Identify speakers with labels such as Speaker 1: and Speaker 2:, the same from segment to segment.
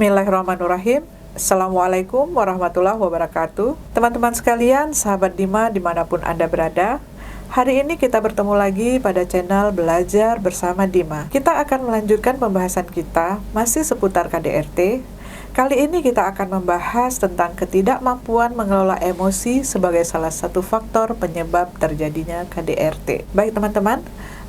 Speaker 1: Bismillahirrahmanirrahim. Assalamualaikum warahmatullahi wabarakatuh. Teman-teman sekalian, sahabat Dima dimanapun Anda berada, hari ini kita bertemu lagi pada channel Belajar Bersama Dima. Kita akan melanjutkan pembahasan kita masih seputar KDRT. Kali ini kita akan membahas tentang ketidakmampuan mengelola emosi sebagai salah satu faktor penyebab terjadinya KDRT. Baik teman-teman,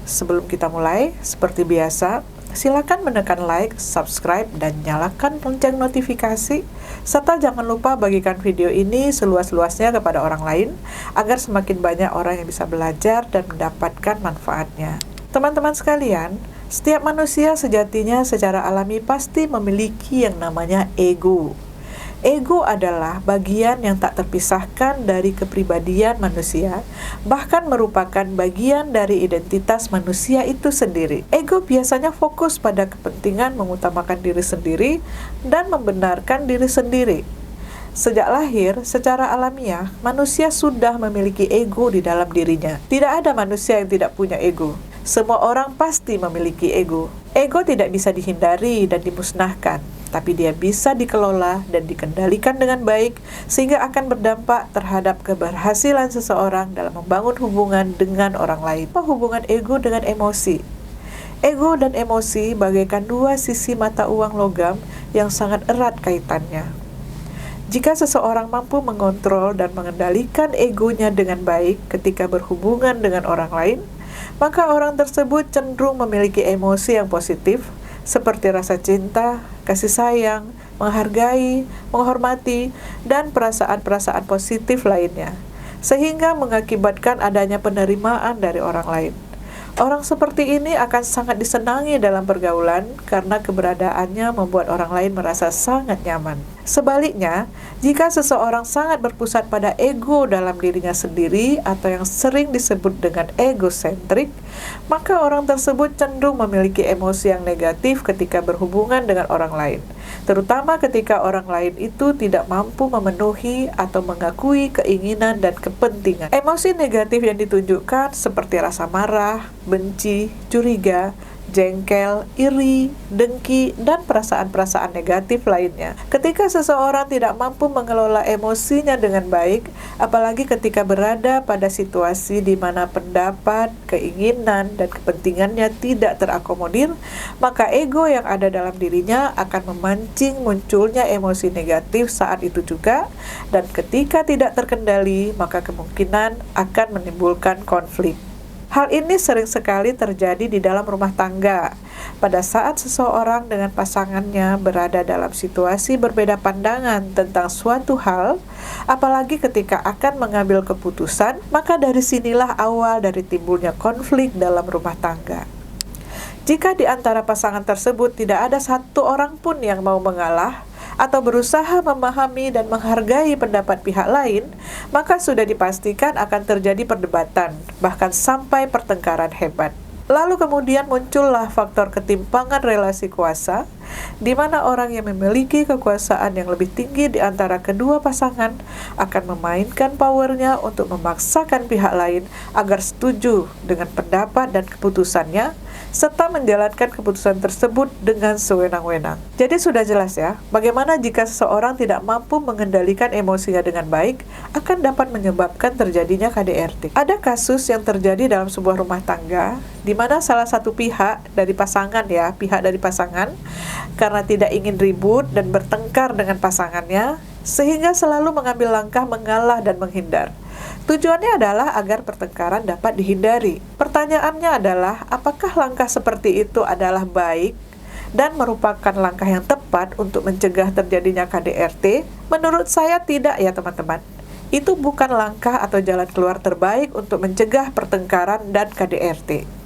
Speaker 1: sebelum kita mulai, seperti biasa, silakan menekan like, subscribe, dan nyalakan lonceng notifikasi, serta jangan lupa bagikan video ini seluas-luasnya kepada orang lain, agar semakin banyak orang yang bisa belajar dan mendapatkan manfaatnya. Teman-teman sekalian, setiap manusia sejatinya secara alami pasti memiliki yang namanya ego. Ego adalah bagian yang tak terpisahkan dari kepribadian manusia, bahkan merupakan bagian dari identitas manusia itu sendiri. Ego biasanya fokus pada kepentingan mengutamakan diri sendiri dan membenarkan diri sendiri. Sejak lahir, secara alamiah, manusia sudah memiliki ego di dalam dirinya. Tidak ada manusia yang tidak punya ego. Semua orang pasti memiliki ego. Ego tidak bisa dihindari dan dimusnahkan, tapi dia bisa dikelola dan dikendalikan dengan baik sehingga akan berdampak terhadap keberhasilan seseorang dalam membangun hubungan dengan orang lain. Hubungan ego dengan emosi. Ego dan emosi bagaikan dua sisi mata uang logam yang sangat erat kaitannya. Jika seseorang mampu mengontrol dan mengendalikan egonya dengan baik ketika berhubungan dengan orang lain, maka orang tersebut cenderung memiliki emosi yang positif, seperti rasa cinta, kasih sayang, menghargai, menghormati, dan perasaan-perasaan positif lainnya, sehingga mengakibatkan adanya penerimaan dari orang lain. Orang seperti ini akan sangat disenangi dalam pergaulan karena keberadaannya membuat orang lain merasa sangat nyaman. Sebaliknya, jika seseorang sangat berpusat pada ego dalam dirinya sendiri atau yang sering disebut dengan egosentrik, maka orang tersebut cenderung memiliki emosi yang negatif ketika berhubungan dengan orang lain, terutama ketika orang lain itu tidak mampu memenuhi atau mengakui keinginan dan kepentingan. Emosi negatif yang ditunjukkan seperti rasa marah, benci, curiga, jengkel, iri, dengki, dan perasaan-perasaan negatif lainnya. Ketika seseorang tidak mampu mengelola emosinya dengan baik, apalagi ketika berada pada situasi di mana pendapat, keinginan, dan kepentingannya tidak terakomodir, maka ego yang ada dalam dirinya akan memancing munculnya emosi negatif saat itu juga, dan ketika tidak terkendali, maka kemungkinan akan menimbulkan konflik. Hal ini sering sekali terjadi di dalam rumah tangga. Pada saat seseorang dengan pasangannya berada dalam situasi berbeda pandangan tentang suatu hal, apalagi ketika akan mengambil keputusan, maka dari sinilah awal dari timbulnya konflik dalam rumah tangga. Jika di antara pasangan tersebut tidak ada satu orang pun yang mau mengalah, atau berusaha memahami dan menghargai pendapat pihak lain, maka sudah dipastikan akan terjadi perdebatan, bahkan sampai pertengkaran hebat. Lalu kemudian muncullah faktor ketimpangan relasi kuasa, di mana orang yang memiliki kekuasaan yang lebih tinggi di antara kedua pasangan akan memainkan powernya untuk memaksakan pihak lain agar setuju dengan pendapat dan keputusannya, serta menjalankan keputusan tersebut dengan sewenang-wenang. Jadi sudah jelas ya, bagaimana jika seseorang tidak mampu mengendalikan emosinya dengan baik, akan dapat menyebabkan terjadinya KDRT. Ada kasus yang terjadi dalam sebuah rumah tangga, di mana salah satu pihak dari pasangan karena tidak ingin ribut dan bertengkar dengan pasangannya, sehingga selalu mengambil langkah mengalah dan menghindar. Tujuannya adalah agar pertengkaran dapat dihindari. Pertanyaannya adalah, apakah langkah seperti itu adalah baik dan merupakan langkah yang tepat untuk mencegah terjadinya KDRT? Menurut saya tidak ya teman-teman. Itu bukan langkah atau jalan keluar terbaik untuk mencegah pertengkaran dan KDRT.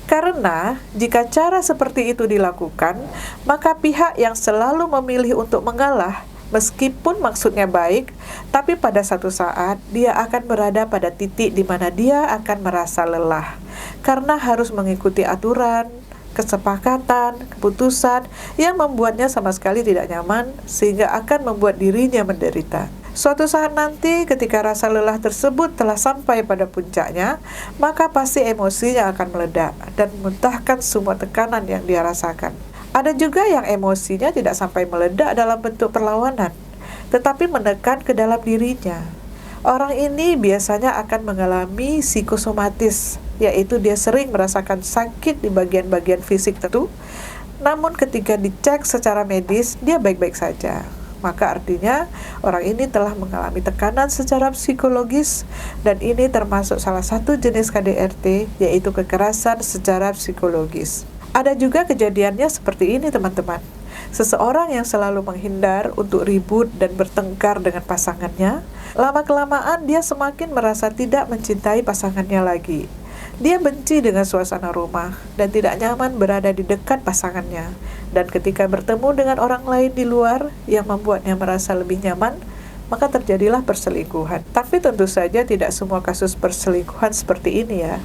Speaker 1: Karena jika cara seperti itu dilakukan, maka pihak yang selalu memilih untuk mengalah, meskipun maksudnya baik, tapi pada satu saat dia akan berada pada titik di mana dia akan merasa lelah karena harus mengikuti aturan, kesepakatan, keputusan yang membuatnya sama sekali tidak nyaman sehingga akan membuat dirinya menderita. Suatu saat nanti ketika rasa lelah tersebut telah sampai pada puncaknya, maka pasti emosinya akan meledak dan memuntahkan semua tekanan yang dia rasakan. Ada juga yang emosinya tidak sampai meledak dalam bentuk perlawanan, tetapi menekan ke dalam dirinya. Orang ini biasanya akan mengalami psikosomatis, yaitu dia sering merasakan sakit di bagian-bagian fisik tertentu, namun ketika dicek secara medis, dia baik-baik saja. Maka artinya orang ini telah mengalami tekanan secara psikologis, dan ini termasuk salah satu jenis KDRT, yaitu kekerasan secara psikologis. Ada juga kejadiannya seperti ini, teman-teman. Seseorang yang selalu menghindar untuk ribut dan bertengkar dengan pasangannya, lama-kelamaan dia semakin merasa tidak mencintai pasangannya lagi. Dia benci dengan suasana rumah dan tidak nyaman berada di dekat pasangannya. Dan ketika bertemu dengan orang lain di luar yang membuatnya merasa lebih nyaman, maka terjadilah perselingkuhan. Tapi tentu saja tidak semua kasus perselingkuhan seperti ini ya.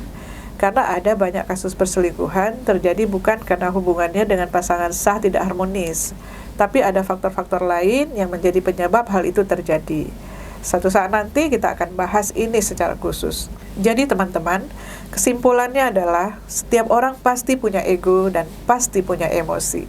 Speaker 1: Karena ada banyak kasus perselingkuhan terjadi bukan karena hubungannya dengan pasangan sah tidak harmonis, tapi ada faktor-faktor lain yang menjadi penyebab hal itu terjadi. Suatu saat nanti kita akan bahas ini secara khusus. Jadi teman-teman, kesimpulannya adalah setiap orang pasti punya ego dan pasti punya emosi.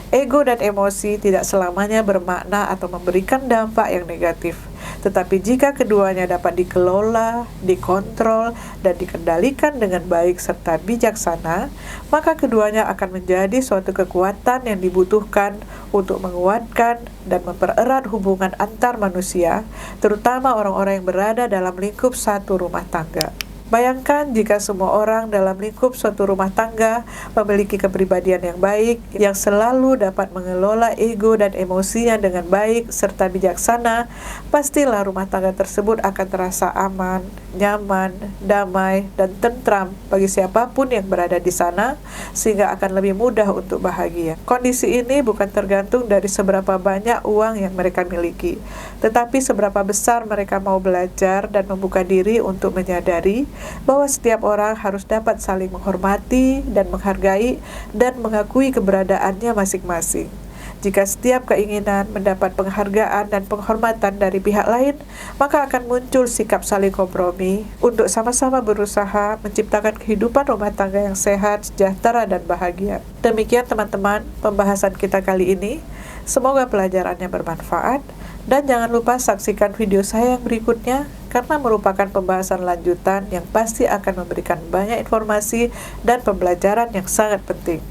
Speaker 1: Ego dan emosi tidak selamanya bermakna atau memberikan dampak yang negatif. Tetapi jika keduanya dapat dikelola, dikontrol, dan dikendalikan dengan baik serta bijaksana, maka keduanya akan menjadi suatu kekuatan yang dibutuhkan untuk menguatkan dan mempererat hubungan antar manusia, terutama orang-orang yang berada dalam lingkup satu rumah tangga. Bayangkan jika semua orang dalam lingkup suatu rumah tangga memiliki kepribadian yang baik, yang selalu dapat mengelola ego dan emosinya dengan baik serta bijaksana, pastilah rumah tangga tersebut akan terasa aman, nyaman, damai, dan tentram bagi siapapun yang berada di sana, sehingga akan lebih mudah untuk bahagia. Kondisi ini bukan tergantung dari seberapa banyak uang yang mereka miliki, tetapi seberapa besar mereka mau belajar dan membuka diri untuk menyadari bahwa setiap orang harus dapat saling menghormati dan menghargai dan mengakui keberadaannya masing-masing. Jika setiap keinginan mendapat penghargaan dan penghormatan dari pihak lain, maka akan muncul sikap saling kompromi untuk sama-sama berusaha menciptakan kehidupan rumah tangga yang sehat, sejahtera, dan bahagia. Demikian teman-teman pembahasan kita kali ini. Semoga pelajarannya bermanfaat. Dan jangan lupa saksikan video saya yang berikutnya, karena merupakan pembahasan lanjutan yang pasti akan memberikan banyak informasi dan pembelajaran yang sangat penting.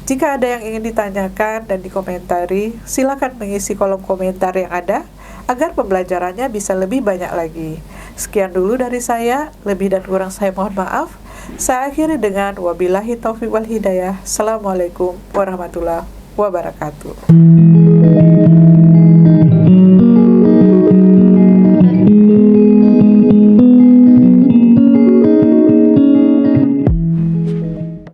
Speaker 1: Jika ada yang ingin ditanyakan dan dikomentari, silakan mengisi kolom komentar yang ada, agar pembelajarannya bisa lebih banyak lagi. Sekian dulu dari saya, lebih dan kurang saya mohon maaf. Saya akhiri dengan wabillahi taufiq wal hidayah. Assalamualaikum warahmatullahi wabarakatuh.